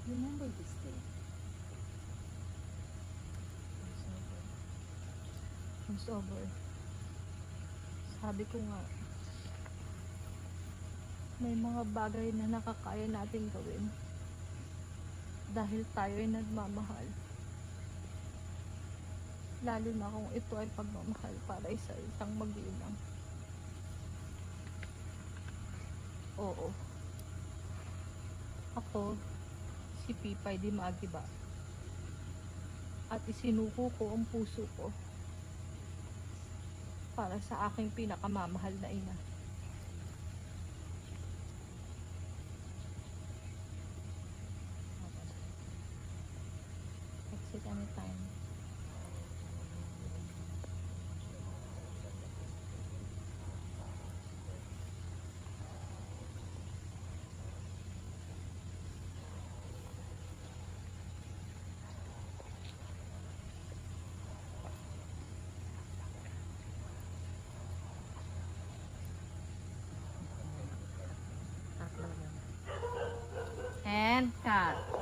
Remember this day. It's over. Sabi ko nga, may mga bagay na nakakaya natin gawin dahil tayo ay nagmamahal. Lalo na kung ito ay pagmamahal para sa isang magulang. Oo. Ako, si Pipay Di Magiba. At isinuko ko ang puso ko para sa aking pinakamamahal na ina. Exit anytime. Tatlo lang. And cut.